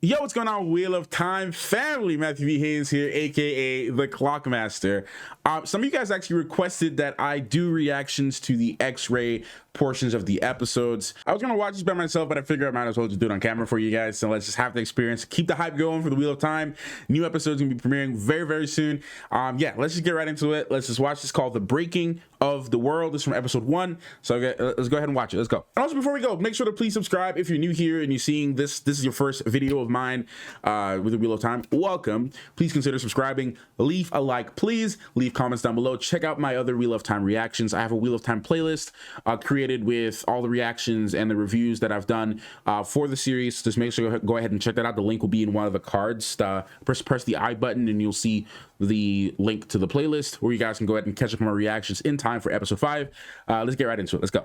Yo, what's going on, Wheel of Time family? Matthew V. Haynes here, aka the Clockmaster. Some of you guys actually requested that I do reactions to the X-ray portions of the episodes. I was gonna watch this by myself, but I figured I might as well just do it on camera for you guys. So let's just have the experience, keep the hype going for the Wheel of Time. New episodes gonna be premiering very soon. Yeah, let's just get right into it. Let's just watch this, called The Breaking of the World. This is from episode 1. So let's go ahead and watch it. Let's go. And also, before we go, make sure to please subscribe if you're new here and you're seeing this is your first video of mine with the Wheel of Time. Welcome. Please consider subscribing. Leave a like, please. Leave comments down below. Check out my other Wheel of Time reactions. I have a Wheel of Time playlist created with all the reactions and the reviews that I've done for the series. Just make sure to go ahead and check that out. The link will be in one of the cards. Press the I button and you'll see the link to the playlist where you guys can go ahead and catch up on my reactions in time for episode 5. Let's get right into it. Let's go.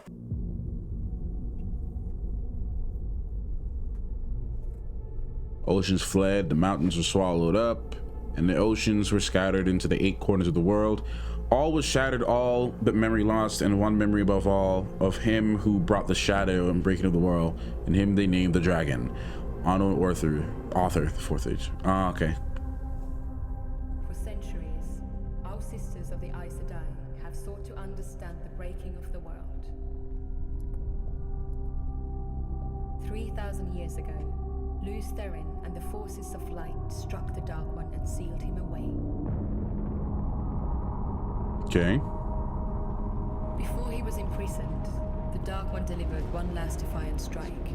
Oceans fled, the mountains were swallowed up, and the oceans were scattered into the 8 corners of the world. All was shattered, all but memory lost, and one memory above all, of him who brought the shadow and breaking of the world, and him they named the dragon. Unknown author, the 4th age. Okay. For centuries, our sisters of the Aes Sedai have sought to understand the breaking of the world. 3,000 years ago, Manetheren and the forces of light struck the Dark One and sealed him away. Okay. Before he was imprisoned, the Dark One delivered one last defiant strike.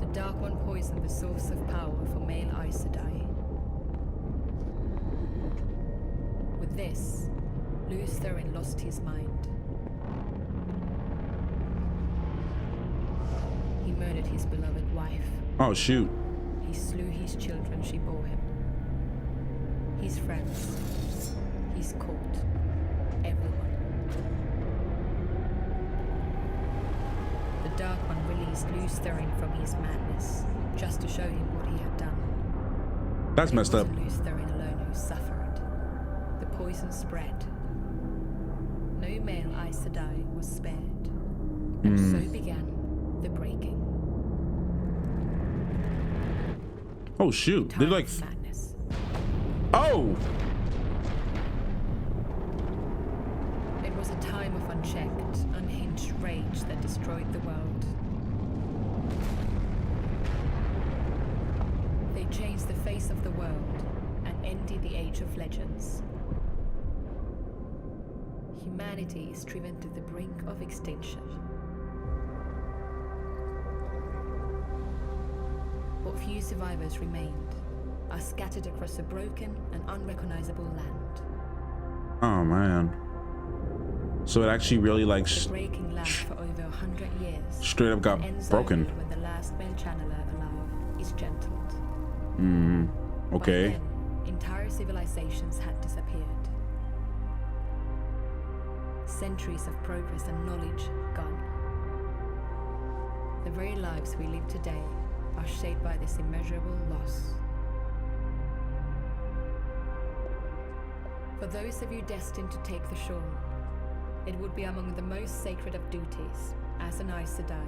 The Dark One poisoned the source of power for male Aes Sedai. With this, Manetheren lost his mind. He murdered his beloved wife. Oh, shoot. He slew his children she bore him. His friends. His court. Everyone. The Dark One released Manetheren from his madness, just to show him what he had done. That's messed up. It wasn't Manetheren alone who suffered. The poison spread. No male Aes Sedai was spared. And so began the breaking. Oh shoot, they're like madness. Oh, It was a time of unchecked, unhinged rage that destroyed the world. They changed the face of the world and ended the age of legends. Humanity is driven to the brink of extinction. What few survivors remained are scattered across a broken and unrecognizable land. oh man. So it actually really like The breaking lasts for over 100 years. straight up got and ends broken. only when the last male channeler alive is gentled. Okay. By then, entire civilizations had disappeared. Centuries of progress and knowledge gone. The very lives we live today are shaped by this immeasurable loss. For those of you destined to take the shore, it would be among the most sacred of duties as an Aes Sedai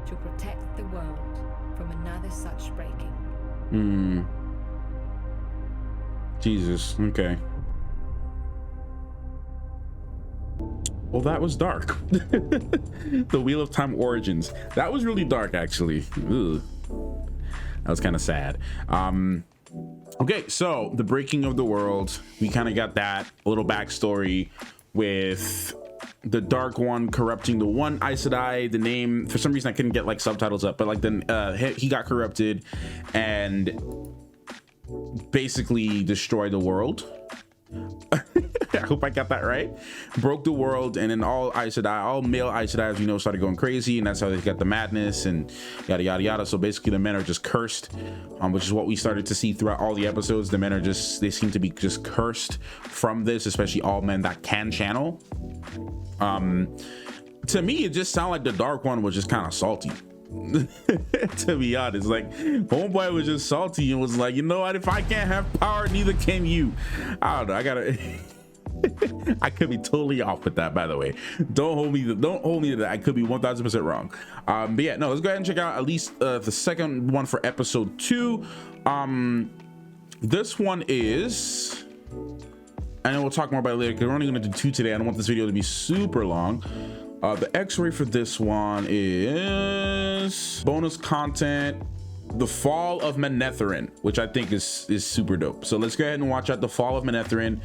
to protect the world from another such breaking. Jesus. Okay. Well, that was dark. The Wheel of Time origins. That was really dark, actually. Ugh. That was kind of sad. Okay, so the breaking of the world. We kind of got that a little backstory with the Dark One corrupting the one Aes Sedai. The name, for some reason, I couldn't get like subtitles up, but like then he got corrupted and basically destroyed the world. I hope I got that right. Broke the world, and then all Aes Sedai, all male Aes Sedai, as you know, started going crazy, and that's how they got the madness and yada yada yada. So basically, the men are just cursed, which is what we started to see throughout all the episodes. The men are just, they seem to be just cursed from this, especially all men that can channel. To me, it just sounded like the Dark One was just kind of salty. To be honest, like homeboy was just salty and was like, you know what, if I can't have power, neither can you. I don't know, I gotta I could be totally off with that, by the way. Don't hold me to that. I could be 1000% wrong. But yeah, no, let's go ahead and check out at least the second one for episode 2. This one is, and we'll talk more about it later because we're only going to do 2 today. I don't want this video to be super long. The X-ray for this one is bonus content, the fall of Manetheren, which I think is super dope. So let's go ahead and watch out the fall of Manetheren,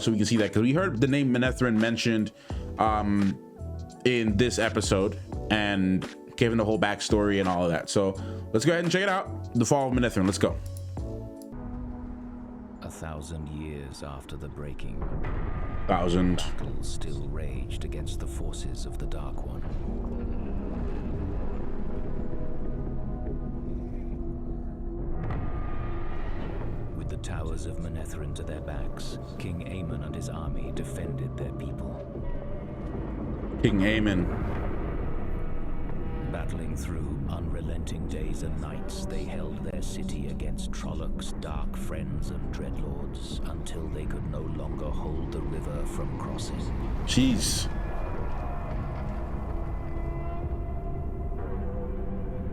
so we can see that, because we heard the name Manetheren mentioned in this episode and given the whole backstory and all of that. So let's go ahead and check it out, the fall of Manetheren. Let's go. 1,000 years after the breaking, 1,000 battles still raged against the forces of the Dark One. With the towers of Manetheren to their backs, King Aemon and his army defended their people. King Aemon. Battling through unrelenting days and nights, they held their city against Trollocs, dark friends and dreadlords, until they could no longer hold the river from crossing. Jeez.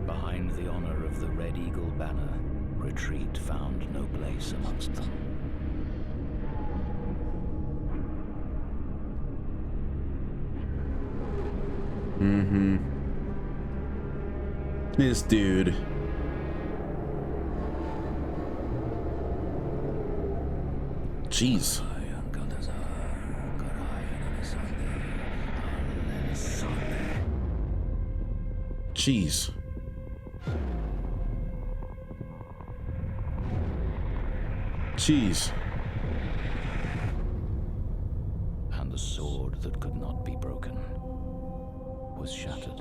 Behind the honor of the Red Eagle banner, retreat found no place amongst them. This dude. Jeez. Jeez. Jeez. And the sword that could not be broken was shattered.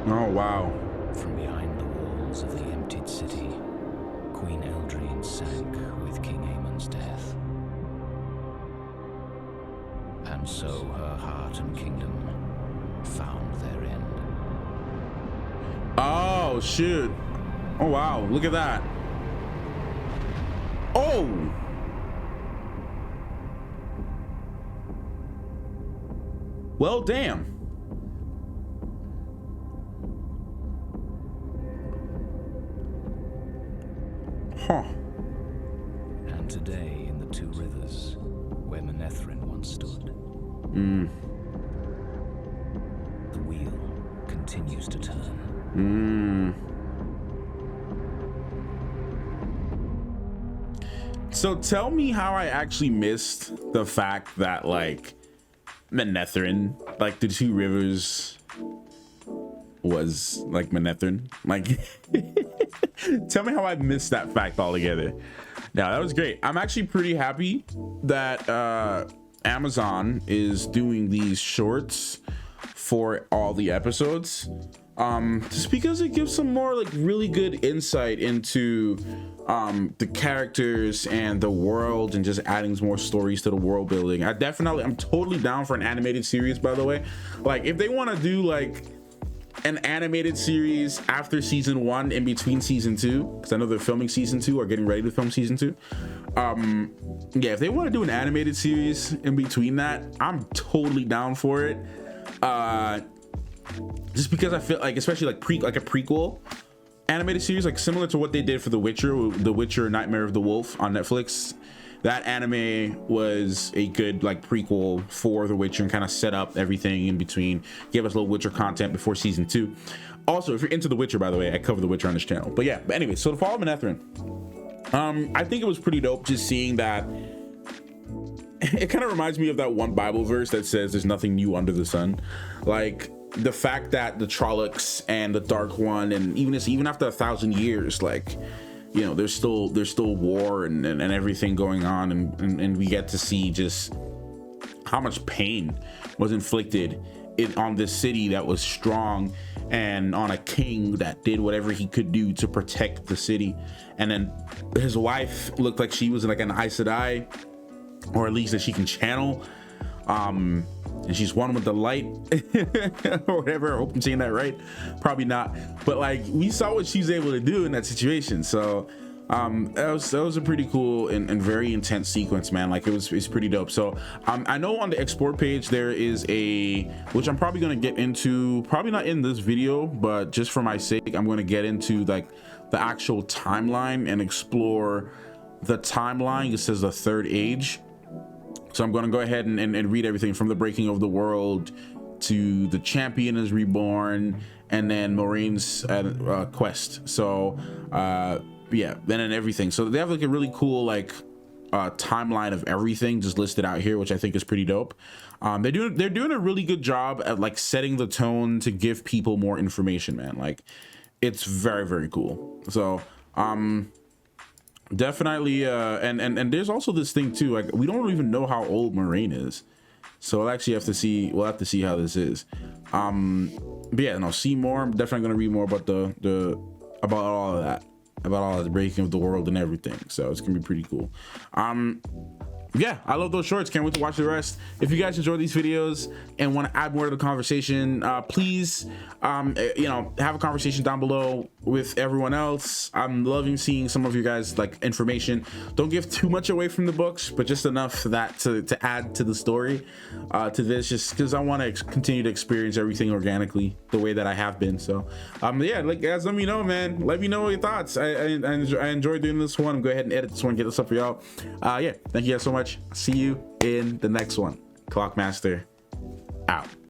Oh, wow. From behind the walls of the emptied city, Queen Eldrine sank with King Aemon's death. And so her heart and kingdom found their end. Oh, shoot. Oh, wow. Look at that. Oh! Well, damn. Huh. And today, in the Two Rivers, where Manetheren once stood, the wheel continues to turn. So tell me how I actually missed the fact that, like, Manetheren, like the Two Rivers, was like Manetheren. Like, tell me how I missed that fact altogether. Now, that was great. I'm actually pretty happy that Amazon is doing these shorts for all the episodes, just because it gives some more like really good insight into the characters and the world, and just adding more stories to the world building. I'm totally down for an animated series, by the way. Like, if they want to do like an animated series after season 1, in between season 2, because I know they're filming season 2 or getting ready to film season 2. Yeah, if they want to do an animated series in between that, I'm totally down for it. Just because I feel like, especially like a prequel animated series, like similar to what they did for The Witcher Nightmare of the Wolf on Netflix. That anime was a good like prequel for The Witcher and kind of set up everything in between, gave us a little Witcher content before season 2. Also, if you're into The Witcher, by the way, I cover The Witcher on this channel. But yeah, but anyway, so the fall of Manetheren. I think it was pretty dope just seeing that. It kind of reminds me of that one Bible verse that says there's nothing new under the sun. Like, the fact that the Trollocs and the Dark One, and even after 1,000 years, like, you know, there's still war and everything going on, and we get to see just how much pain was inflicted on this city that was strong, and on a king that did whatever he could do to protect the city. And then his wife looked like she was like an Aes Sedai, or at least that she can channel. and she's one with the light or whatever. I hope I'm saying that right. Probably not, but like we saw what she's able to do in that situation. So that was a pretty cool and very intense sequence, man. Like it's pretty dope. So I know on the export page there is which I'm probably going to get into, probably not in this video, but just for my sake, I'm going to get into like the actual timeline and explore the timeline. It says the third age, so I'm going to go ahead and read everything from the breaking of the world to the champion is reborn, and then Moraine's quest. So yeah, then everything. So they have like a really cool like timeline of everything just listed out here, which I think is pretty dope. They're doing a really good job at like setting the tone to give people more information, man. Like it's very, very cool. So definitely and there's also this thing too, like we don't even know how old Moraine is, so we'll actually have to see how this is. But yeah, no, see more. I'm definitely gonna read more about about all of that, about all of the breaking of the world and everything, so it's gonna be pretty cool. Yeah, I love those shorts. Can't wait to watch the rest. If you guys enjoy these videos and want to add more to the conversation, please you know, have a conversation down below with everyone else. I'm loving seeing some of you guys like information. Don't give too much away from the books, but just enough that to add to the story, to this, just because I want to continue to experience everything organically the way that I have been. So yeah, like guys, let me know, man. Let me know your thoughts. I enjoy doing this one. Go ahead and edit this one, get this up for y'all. Yeah, thank you guys so much. See you in the next one. Clockmaster out.